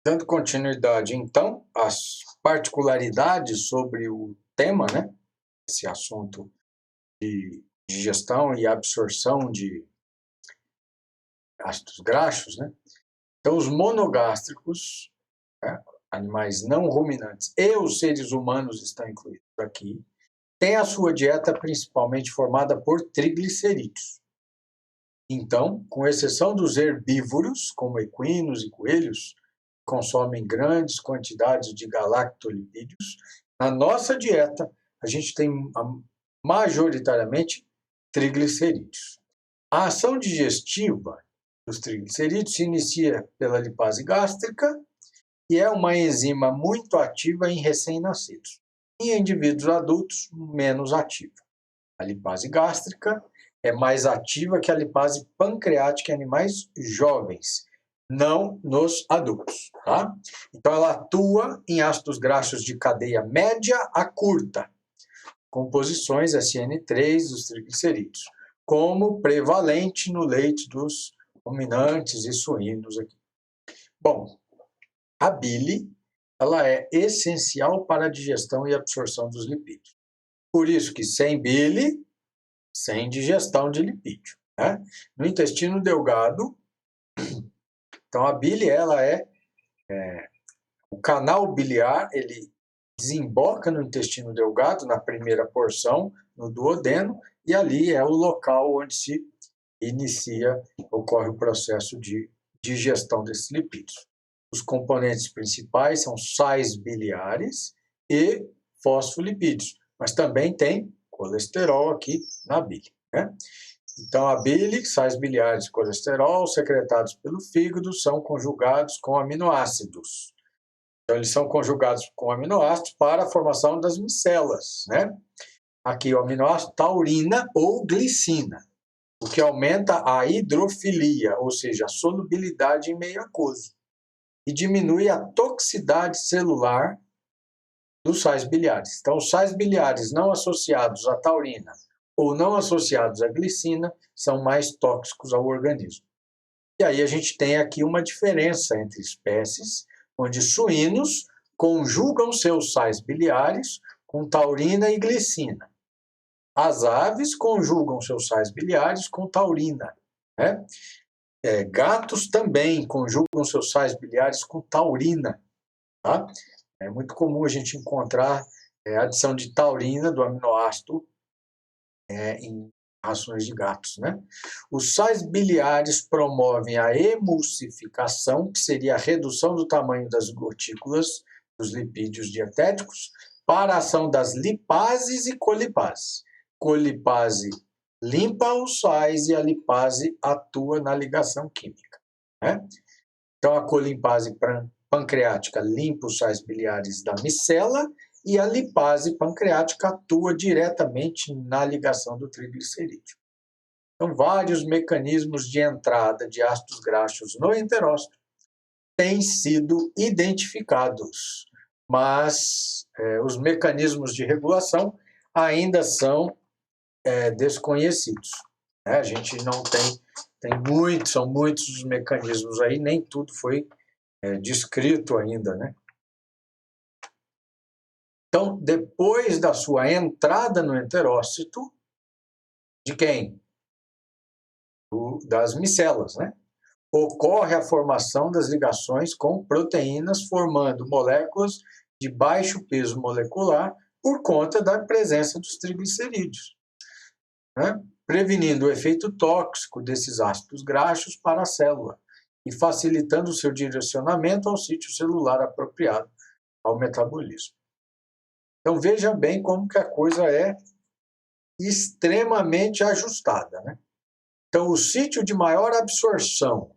Dando continuidade, então, às particularidades sobre o tema, né? Esse assunto de digestão e absorção de ácidos graxos, né? Então, os monogástricos, né? Animais não ruminantes e os seres humanos estão incluídos aqui, têm a sua dieta principalmente formada por triglicerídeos. Então, com exceção dos herbívoros, como equinos e coelhos, que consomem grandes quantidades de galactolipídios, na nossa dieta a gente tem majoritariamente triglicerídeos. A ação digestiva dos triglicerídeos se inicia pela lipase gástrica e é uma enzima muito ativa em recém-nascidos. Em indivíduos adultos, menos ativa. A lipase gástrica é mais ativa que a lipase pancreática em animais jovens, não nos adultos. Tá? Então, ela atua em ácidos graxos de cadeia média a curta, composições SN3 dos triglicerídeos, como prevalente no leite dos ruminantes e suínos aqui. Bom, a bile ela é essencial para a digestão e absorção dos lipídios. Por isso que sem bile, sem digestão de lipídio. Né? No intestino delgado, então a bile ela é o canal biliar, ele desemboca no intestino delgado, na primeira porção, no duodeno, e ali é o local onde se ocorre o processo de digestão desses lipídios. Os componentes principais são sais biliares e fosfolipídios, mas também tem colesterol aqui na bile. Né? Então, a bile, sais biliares e colesterol secretados pelo fígado são conjugados com aminoácidos. Então, eles são conjugados com aminoácidos para a formação das micelas. Né? Aqui, o aminoácido taurina ou glicina, o que aumenta a hidrofilia, ou seja, a solubilidade em meio aquoso, e diminui a toxicidade celular dos sais biliares. Então, os sais biliares não associados à taurina ou não associados à glicina são mais tóxicos ao organismo. E aí a gente tem aqui uma diferença entre espécies, onde suínos conjugam seus sais biliares com taurina e glicina. As aves conjugam seus sais biliares com taurina. Né? Gatos também conjugam seus sais biliares com taurina. Tá? É muito comum a gente encontrar a adição de taurina do aminoácido em rações de gatos. Né? Os sais biliares promovem a emulsificação, que seria a redução do tamanho das gotículas dos lipídios dietéticos, para a ação das lipases e colipases. Colipase limpa os sais e a lipase atua na ligação química. Né? Então, a colimpase pancreática limpa os sais biliares da micela e a lipase pancreática atua diretamente na ligação do triglicerídeo. Então, vários mecanismos de entrada de ácidos graxos no enterócito têm sido identificados, mas os mecanismos de regulação ainda são desconhecidos. Né? A gente não são muitos os mecanismos aí, nem tudo foi descrito ainda, né? Então, depois da sua entrada no enterócito, de quem? Das micelas, né? Ocorre a formação das ligações com proteínas, formando moléculas de baixo peso molecular por conta da presença dos triglicerídeos, né? Prevenindo o efeito tóxico desses ácidos graxos para a célula e facilitando o seu direcionamento ao sítio celular apropriado ao metabolismo. Então, veja bem como que a coisa é extremamente ajustada. Né? Então, o sítio de maior absorção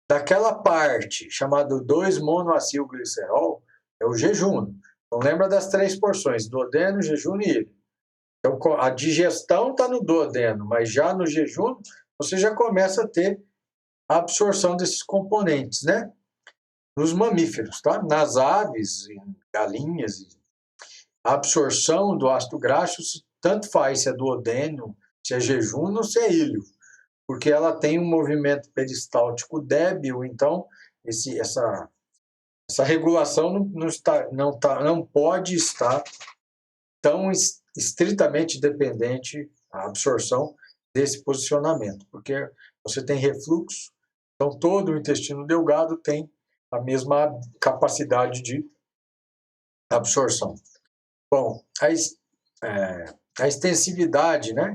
daquela parte, chamado 2-monoacilglicerol, é o jejum. Então, lembra das 3 porções, duodeno, jejum e ilho. Então, a digestão está no duodeno, mas já no jejum, você já começa a ter a absorção desses componentes, né? Nos mamíferos, tá? Nas aves, em galinhas, a absorção do ácido graxo, tanto faz se é duodeno, se é jejum ou se é ilho, porque ela tem um movimento peristáltico débil, então essa Essa regulação não pode estar tão estritamente dependente a absorção desse posicionamento, porque você tem refluxo, então todo o intestino delgado tem a mesma capacidade de absorção. Bom, a extensividade, né?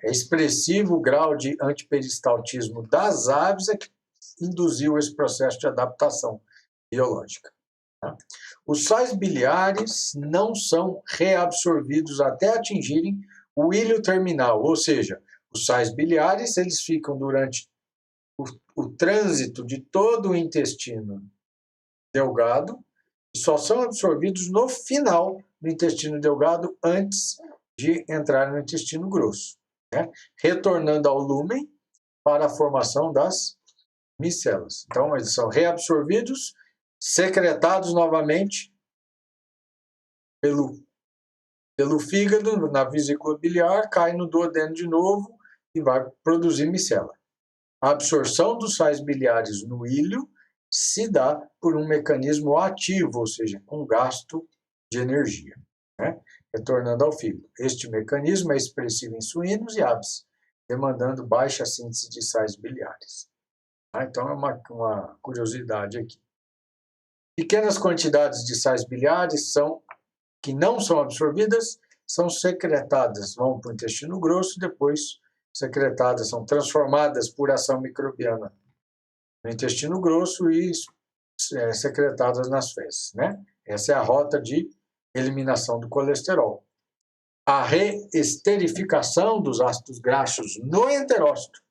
É expressivo o grau de antiperistaltismo das aves que induziu esse processo de adaptação biológica. Tá? Os sais biliares não são reabsorvidos até atingirem o íleo terminal, ou seja, os sais biliares eles ficam durante o trânsito de todo o intestino delgado e só são absorvidos no final do intestino delgado antes de entrar no intestino grosso, né? Retornando ao lúmen para a formação das micelas. Então, eles são reabsorvidos, secretados novamente pelo fígado, na vesícula biliar, cai no duodeno de novo e vai produzir micela. A absorção dos sais biliares no íleo se dá por um mecanismo ativo, ou seja, com gasto de energia, né? Retornando ao fígado. Este mecanismo é expressivo em suínos e aves, demandando baixa síntese de sais biliares. Então, é uma curiosidade aqui. Pequenas quantidades de sais biliares que não são absorvidas, são secretadas, vão para o intestino grosso, depois secretadas, são transformadas por ação microbiana no intestino grosso e secretadas nas fezes, né? Essa é a rota de eliminação do colesterol. A reesterificação dos ácidos graxos no enterócito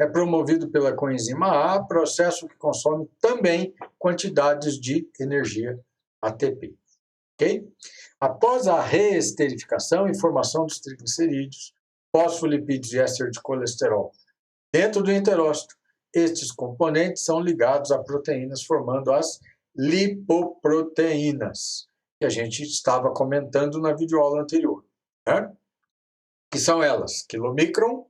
é promovido pela coenzima A, processo que consome também quantidades de energia ATP. Okay? Após a reesterificação e formação dos triglicerídeos, fosfolipídios e éster de colesterol dentro do enterócito, estes componentes são ligados a proteínas formando as lipoproteínas, que a gente estava comentando na videoaula anterior, né? Que são elas, quilomicron,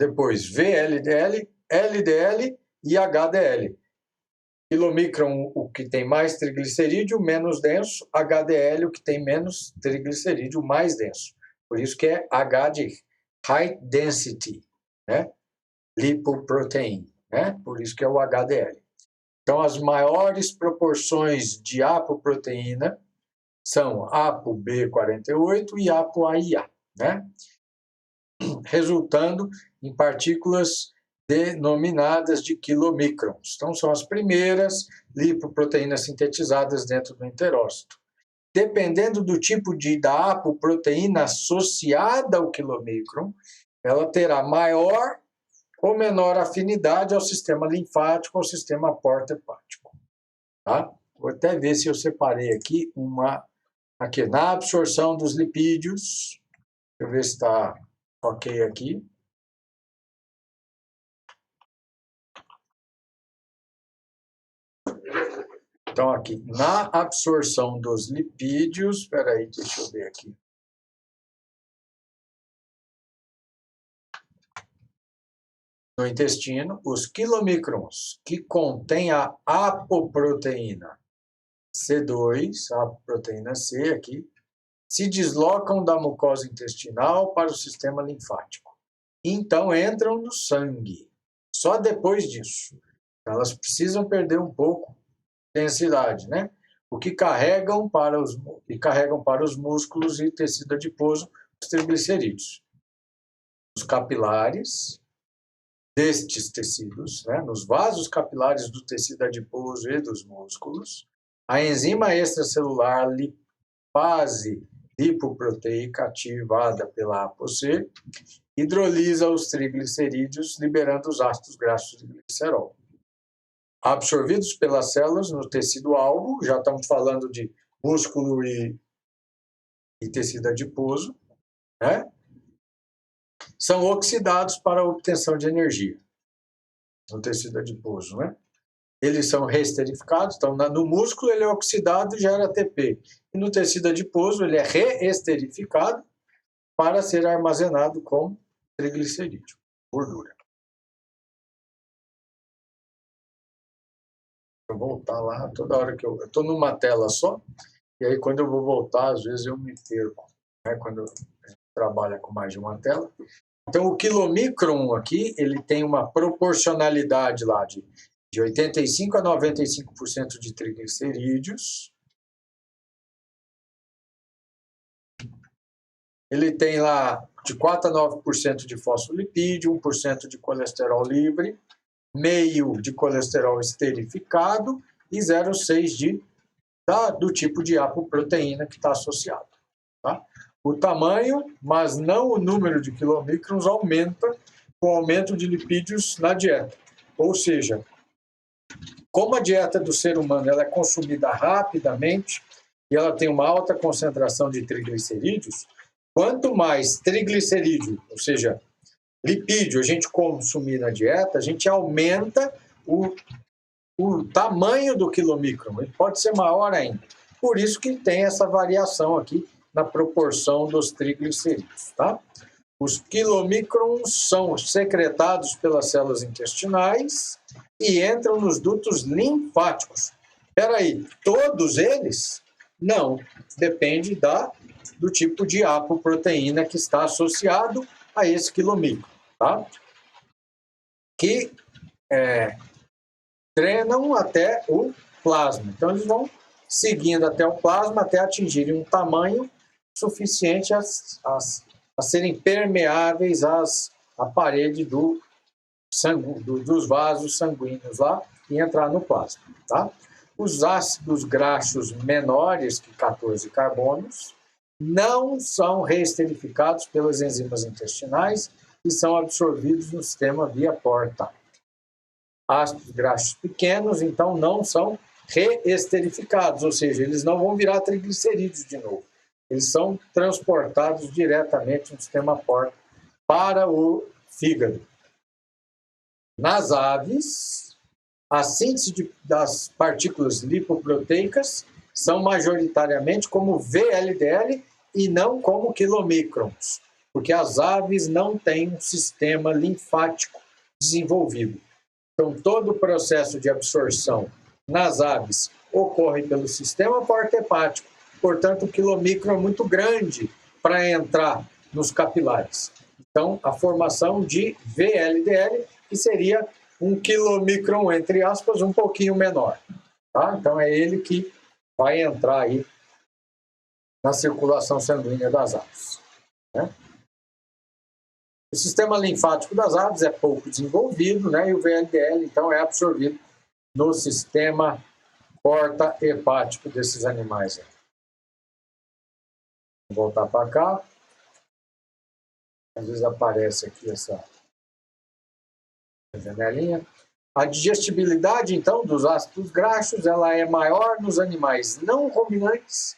depois VLDL, LDL e HDL. Quilomicron, o que tem mais triglicerídeo, menos denso, HDL, o que tem menos triglicerídeo, mais denso. Por isso que é H de High Density, né? Lipoprotein, né? Por isso que é o HDL. Então, as maiores proporções de apoproteína são ApoB48 e ApoAIA, né? Resultando em partículas denominadas de quilomicrons. Então, são as primeiras lipoproteínas sintetizadas dentro do enterócito. Dependendo do tipo da apoproteína associada ao quilomicron, ela terá maior ou menor afinidade ao sistema linfático, ao sistema porta-hepático. Tá? Vou até ver se eu separei aqui aqui na absorção dos lipídios. Deixa eu ver se está ok aqui. Então, aqui, na absorção dos lipídios, espera aí, deixa eu ver aqui. No intestino, os quilomicrons, que contêm a apoproteína C2, a apoproteína C aqui, se deslocam da mucosa intestinal para o sistema linfático. Então, entram no sangue. Só depois disso. Elas precisam perder um pouco de densidade, né? O que carregam para os músculos e tecido adiposo os triglicerídeos. Os capilares destes tecidos, né? Nos vasos capilares do tecido adiposo e dos músculos, a enzima extracelular lipase lipoproteica ativada pela ApoC hidrolisa os triglicerídeos, liberando os ácidos graxos de glicerol. Absorvidos pelas células no tecido-alvo, já estamos falando de músculo e tecido adiposo, né? São oxidados para a obtenção de energia no tecido adiposo, né? Eles são reesterificados, então no músculo ele é oxidado e gera ATP. E no tecido adiposo ele é reesterificado para ser armazenado como triglicerídeo, gordura. eu voltar lá, toda hora que eu estou numa tela só, e aí quando eu vou voltar, às vezes eu me perco, né? Quando a gente trabalha com mais de uma tela. Então, o quilomicron aqui, ele tem uma proporcionalidade lá de 85% a 95% de triglicerídeos. Ele tem lá de 4% a 9% de fosfolipídio, 1% de colesterol livre, meio de colesterol esterificado e 0,6 do tipo de apoproteína que está associado. Tá? O tamanho, mas não o número de quilomicrons, aumenta com o aumento de lipídios na dieta. Ou seja, como a dieta do ser humano ela é consumida rapidamente e ela tem uma alta concentração de triglicerídeos, quanto mais triglicerídeo, ou seja, lipídio, a gente consumir na dieta, a gente aumenta o tamanho do quilomicron. Ele pode ser maior ainda. Por isso que tem essa variação aqui na proporção dos triglicerídeos. Tá? Os quilomicrons são secretados pelas células intestinais e entram nos dutos linfáticos. Espera aí, todos eles? Não, depende do tipo de apoproteína que está associado a esse quilomicron, tá? Que drenam até o plasma. Então, eles vão seguindo até o plasma até atingirem um tamanho suficiente a serem permeáveis à parede dos vasos sanguíneos lá e entrar no plasma. Tá? Os ácidos graxos menores que 14 carbonos não são reesterificados pelas enzimas intestinais e são absorvidos no sistema via porta. Ácidos graxos pequenos, então, não são reesterificados, ou seja, eles não vão virar triglicerídeos de novo. Eles são transportados diretamente no sistema porta para o fígado. Nas aves, a síntese das partículas lipoproteicas são majoritariamente como VLDL e não como quilomicrons, porque as aves não têm um sistema linfático desenvolvido. Então, todo o processo de absorção nas aves ocorre pelo sistema porta-hepático. Portanto, o quilomicron é muito grande para entrar nos capilares. Então, a formação de VLDL, que seria um quilomicron, entre aspas, um pouquinho menor. Tá? Então, é ele que vai entrar aí na circulação sanguínea das aves. Né? O sistema linfático das aves é pouco desenvolvido, né? E o VLDL, então, é absorvido no sistema porta-hepático desses animais. Vou voltar para cá. Às vezes aparece aqui essa janelinha. A digestibilidade, então, dos ácidos graxos, ela é maior nos animais não ruminantes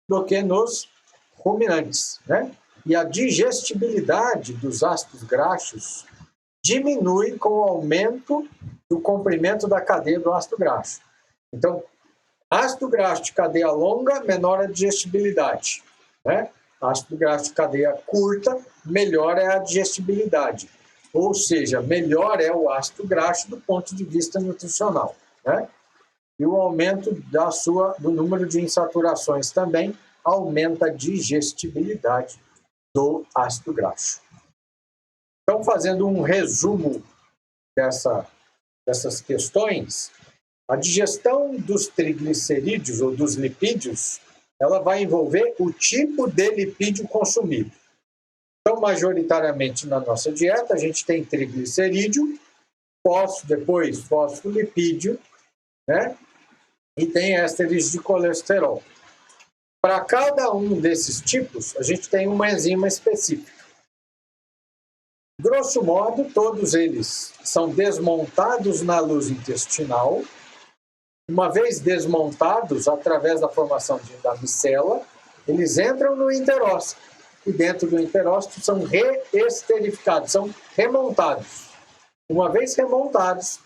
do que nos ruminantes, né? E a digestibilidade dos ácidos graxos diminui com o aumento do comprimento da cadeia do ácido graxo. Então, ácido graxo de cadeia longa, menor a digestibilidade, né? Ácido graxo de cadeia curta, melhor é a digestibilidade. Ou seja, melhor é o ácido graxo do ponto de vista nutricional, né? E o aumento do número de insaturações também aumenta a digestibilidade do ácido graxo. Então, fazendo um resumo dessas questões, a digestão dos triglicerídeos ou dos lipídios, ela vai envolver o tipo de lipídio consumido. Então, majoritariamente na nossa dieta, a gente tem triglicerídeo, depois fosfolipídio, né? E tem ésteres de colesterol. Para cada um desses tipos, a gente tem uma enzima específica. Grosso modo, todos eles são desmontados na luz intestinal. Uma vez desmontados, através da formação da micela, eles entram no enterócito. E dentro do enterócito são reesterificados, são remontados. Uma vez remontados,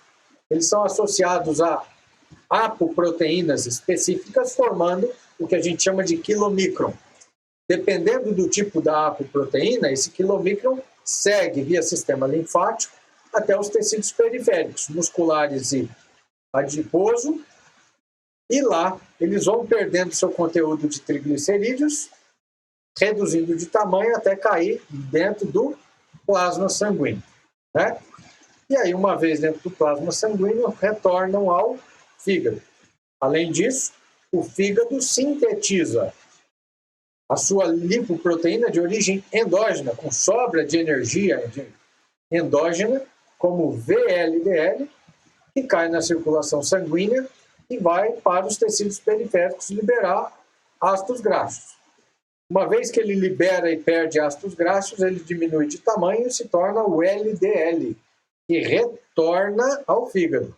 eles são associados a apoproteínas específicas, formando o que a gente chama de quilomicron. Dependendo do tipo da apoproteína, esse quilomicron segue via sistema linfático até os tecidos periféricos, musculares e adiposo, e lá eles vão perdendo seu conteúdo de triglicerídeos, reduzindo de tamanho até cair dentro do plasma sanguíneo, né? E aí, uma vez dentro do plasma sanguíneo, retornam ao fígado. Além disso, o fígado sintetiza a sua lipoproteína de origem endógena, com sobra de energia endógena, como VLDL, que cai na circulação sanguínea e vai para os tecidos periféricos liberar ácidos graxos. Uma vez que ele libera e perde ácidos graxos, ele diminui de tamanho e se torna o LDL, que retorna ao fígado.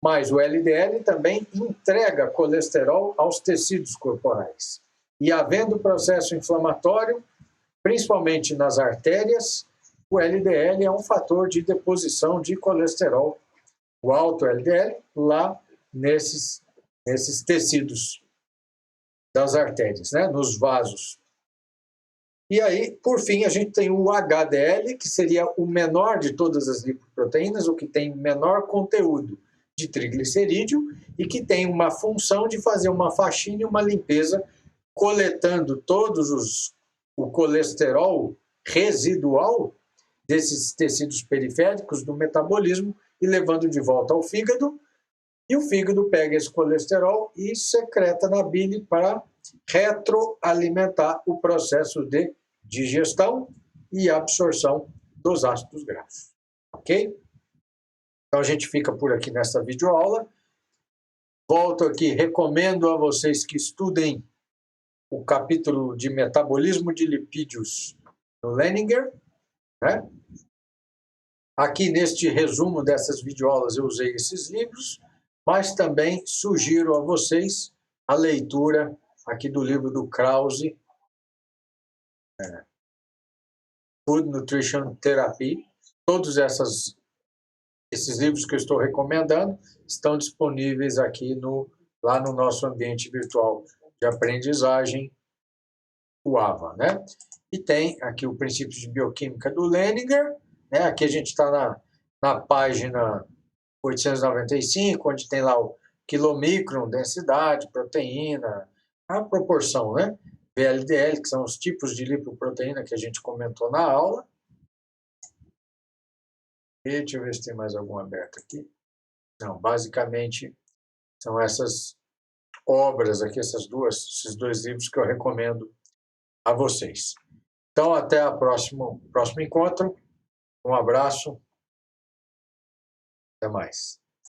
Mas o LDL também entrega colesterol aos tecidos corporais. E havendo processo inflamatório, principalmente nas artérias, o LDL é um fator de deposição de colesterol, o alto LDL, lá nesses tecidos das artérias, né, nos vasos. E aí, por fim, a gente tem o HDL, que seria o menor de todas as lipoproteínas, o que tem menor conteúdo de triglicerídeo e que tem uma função de fazer uma faxina e uma limpeza, coletando o colesterol residual desses tecidos periféricos do metabolismo e levando de volta ao fígado. E o fígado pega esse colesterol e secreta na bile para retroalimentar o processo de digestão e absorção dos ácidos graxos. Ok? Então a gente fica por aqui nessa videoaula. Volto aqui, recomendo a vocês que estudem o capítulo de metabolismo de lipídios no Leninger, né? Aqui neste resumo dessas videoaulas eu usei esses livros, mas também sugiro a vocês a leitura aqui do livro do Krause, Food Nutrition Therapy. Todos esses livros que eu estou recomendando estão disponíveis aqui lá no nosso ambiente virtual de aprendizagem, o AVA, né? E tem aqui o Princípios de Bioquímica do Leninger, né? Aqui a gente está na página 895, onde tem lá o quilomicron, densidade, proteína, a proporção, né? VLDL, que são os tipos de lipoproteína que a gente comentou na aula. E deixa eu ver se tem mais algum aberto aqui. Não, basicamente são essas obras aqui, esses dois livros que eu recomendo a vocês. Então, até o próximo encontro. Um abraço. Até mais.